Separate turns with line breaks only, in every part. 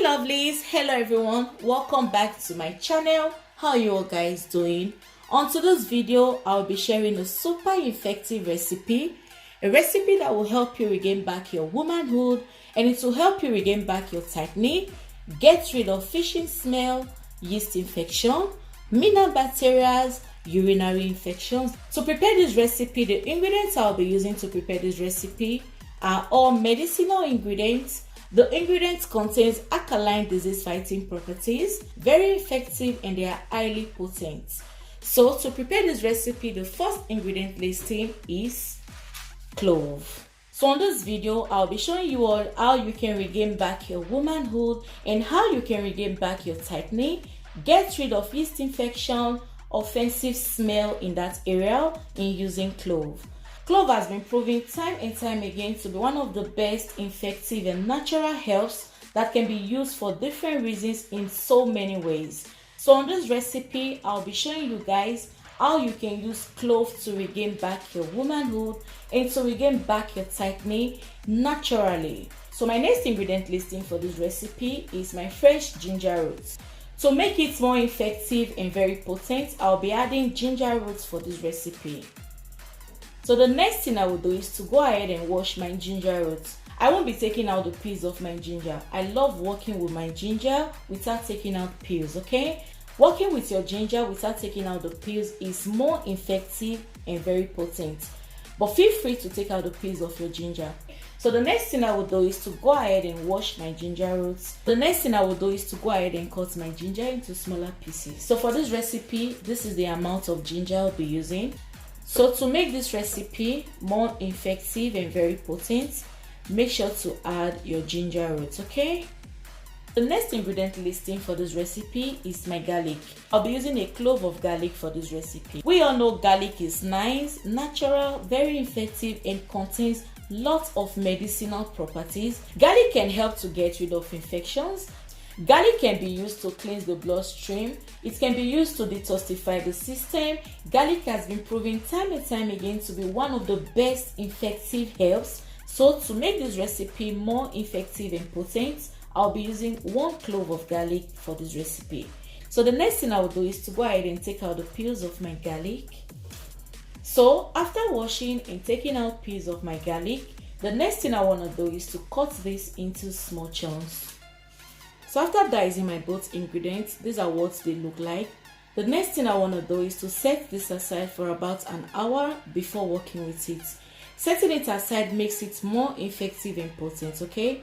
Lovelies, hello everyone, welcome back to my channel. How are you all guys doing? On today's video, I'll be sharing a super effective recipe, a recipe that will help you regain back your womanhood, and it will help you regain back your tightening, get rid of fishing smell, yeast infection, mineral bacteria, urinary infections. To prepare this recipe, the ingredients I'll be using to prepare this recipe are all medicinal ingredients. The ingredients contains alkaline disease fighting properties, very effective, and they are highly potent. So to prepare this recipe, the first ingredient listing is clove. So on this video, I'll be showing you all how you can regain back your womanhood and how you can regain back your tightening, get rid of yeast infection, offensive smell in that area in using clove. Clove has been proven time and time again to be one of the best effective and natural herbs that can be used for different reasons in so many ways. So on this recipe, I'll be showing you guys how you can use clove to regain back your womanhood and to regain back your tightening naturally. So my next ingredient listing for this recipe is my fresh ginger roots. To make it more effective and very potent, I'll be adding ginger roots for this recipe. So the next thing I will do is to go ahead and wash my ginger roots. I won't be taking out the peels of my ginger. I love working with my ginger without taking out peels, okay? Working with your ginger without taking out the peels is more effective and very potent. But feel free to take out the peels of your ginger. So the next thing I will do is to go ahead and wash my ginger roots. The next thing I will do is to go ahead and cut my ginger into smaller pieces. So for this recipe, this is the amount of ginger I'll be using. So to make this recipe more effective and very potent, make sure to add your ginger roots, okay? The next ingredient listing for this recipe is my garlic. I'll be using a clove of garlic for this recipe. We all know garlic is nice, natural, very effective, and contains lots of medicinal properties. Garlic can help to get rid of infections. Garlic can be used to cleanse the bloodstream. It can be used to detoxify the system. Garlic has been proven time and time again to be one of the best effective herbs. So to make this recipe more effective and potent, I'll be using 1 clove of garlic for this recipe. So the next thing I will do is to go ahead and take out the peels of my garlic. So after washing and taking out peels of my garlic, the next thing I want to do is to cut this into small chunks. So after dicing my both ingredients, these are what they look like. The next thing I want to do is to set this aside for about an hour before working with it. Setting it aside makes it more effective and potent, okay?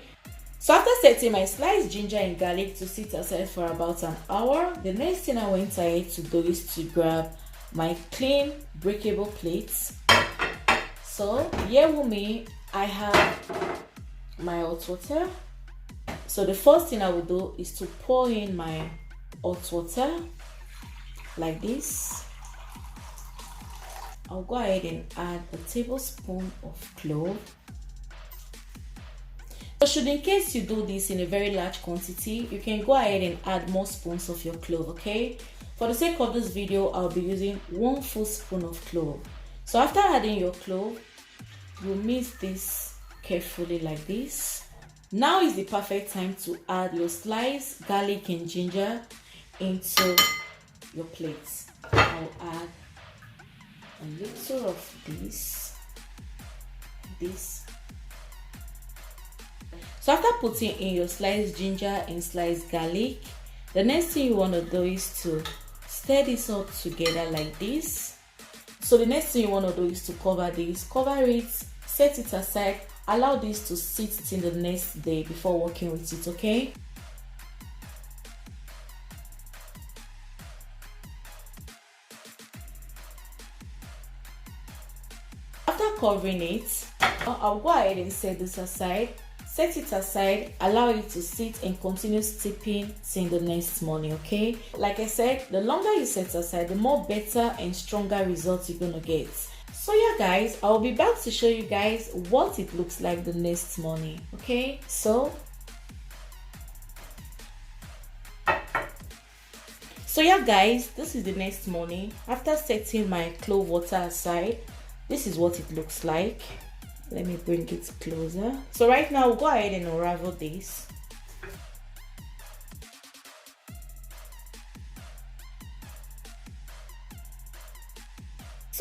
So after setting my sliced ginger and garlic to sit aside for about an hour, the next thing I went ahead to do is to grab my clean breakable plates. So here with me, I have my hot water. So the first thing I will do is to pour in my hot water like this. I'll go ahead and add a tablespoon of clove. So should in case you do this in a very large quantity, you can go ahead and add more spoons of your clove, okay? For the sake of this video, I'll be using 1 full spoon of clove. So after adding your clove, you mix this carefully like this. Now is the perfect time to add your sliced garlic and ginger into your plates. I'll add a little of this. So after putting in your sliced ginger and sliced garlic, the next thing you want to do is to stir this up together like this. So the next thing you want to do is to cover this, cover it, set it aside. Allow this to sit till the next day before working with it, okay? After covering it, I'll go ahead and set this aside. Set it aside, allow it to sit and continue steeping till the next morning, okay? Like I said, the longer you set aside, the more better and stronger results you're gonna get. So yeah guys, I'll be back to show you guys what it looks like the next morning, okay? So yeah guys, this is the next morning. After setting my clove water aside, this is what it looks like. Let me bring it closer. So right now, we'll go ahead and unravel this.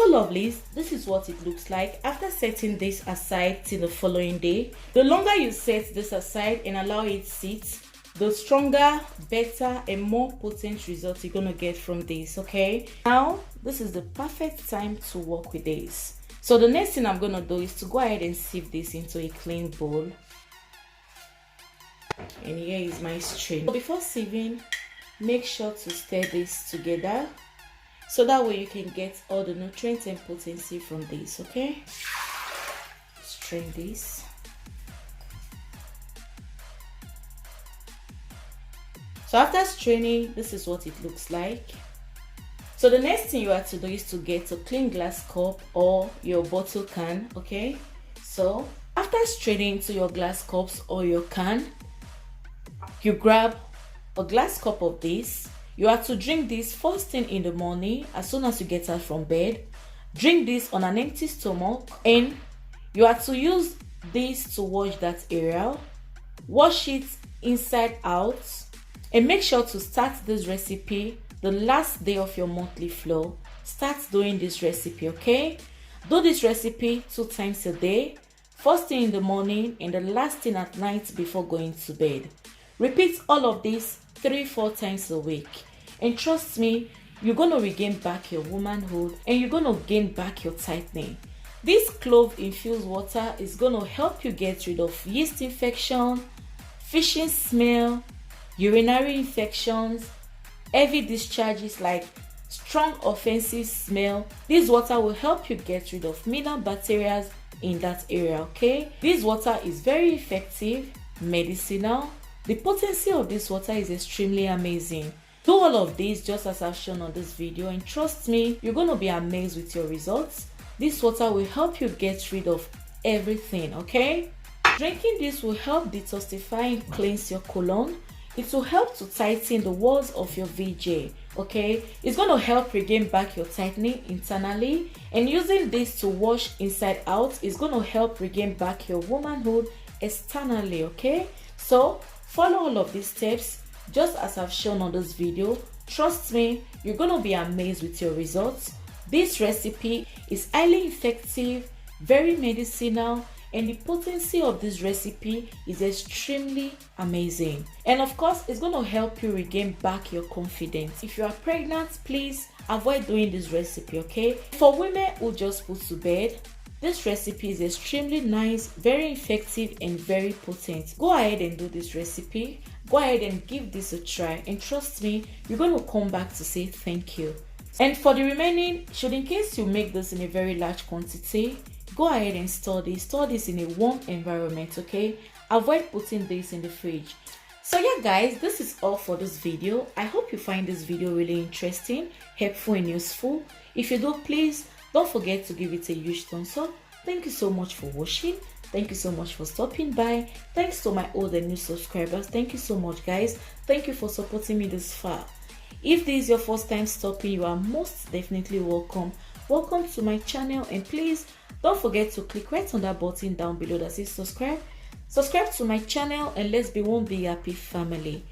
So lovelies, this is what it looks like after setting this aside till the following day. The longer you set this aside and allow it sit, the stronger, better and more potent results you're gonna get from this. Okay, now this is the perfect time to work with this. So the next thing I'm gonna do is to go ahead and sieve this into a clean bowl. And here is my strainer. So before sieving, make sure to stir this together so that way you can get all the nutrients and potency from this. Okay, strain this. So after straining, this is what it looks like. So the next thing you have to do is to get a clean glass cup or your bottle can. Okay, so after straining into your glass cups or your can, you grab a glass cup of this. You have to drink this first thing in the morning as soon as you get out from bed. Drink this on an empty stomach, and you have to use this to wash that area. Wash it inside out, and make sure to start this recipe the last day of your monthly flow. Start doing this recipe. Okay, do this recipe 2 times a day, first thing in the morning and the last thing at night before going to bed. Repeat all of this 3-4 times a week, and trust me, you're gonna regain back your womanhood and you're gonna gain back your tightening. This clove infused water is gonna help you get rid of yeast infection, fishing smell, urinary infections, heavy discharges like strong offensive smell. This water will help you get rid of mineral bacteria in that area. Okay, this water is very effective, medicinal. The potency of this water is extremely amazing. Do all of this just as I've shown on this video, and trust me, you're going to be amazed with your results. This water will help you get rid of everything. Okay, drinking this will help detoxify and cleanse your colon. It will help to tighten the walls of your VJ. Okay, it's going to help regain back your tightening internally, and using this to wash inside out is going to help regain back your womanhood externally. Okay, so follow all of these steps just as I've shown on this video. Trust me, you're going to be amazed with your results. This recipe is highly effective, very medicinal, and the potency of this recipe is extremely amazing. And of course, it's going to help you regain back your confidence. If you are pregnant, please avoid doing this recipe. Okay, for women who just put to bed, this recipe is extremely nice, very effective and very potent. Go ahead and do this recipe. Go ahead and give this a try, and trust me, you're going to come back to say thank you. And for the remaining, should in case you make this in a very large quantity, go ahead and store this in a warm environment. Okay, avoid putting this in the fridge. So yeah guys, this is all for this video. I hope you find this video really interesting, helpful and useful. If you do, please don't forget to give it a huge thumbs up. Thank you so much for watching. Thank you so much for stopping by. Thanks to my old and new subscribers. Thank you so much guys. Thank you for supporting me this far. If this is your first time stopping, you are most definitely welcome. Welcome to my channel, and please don't forget to click right on that button down below that says subscribe. Subscribe to my channel, and let's be one big happy family.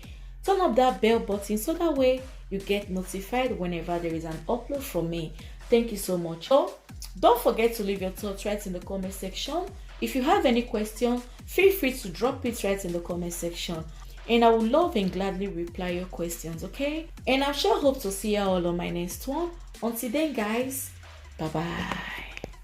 Turn up that bell button so that way you get notified whenever there is an upload from me. Thank you so much. So don't forget to leave your thoughts right in the comment section. If you have any question, feel free to drop it right in the comment section, and I will love and gladly reply your questions. Okay, and I sure hope to see you all on my next one. Until then guys, bye bye.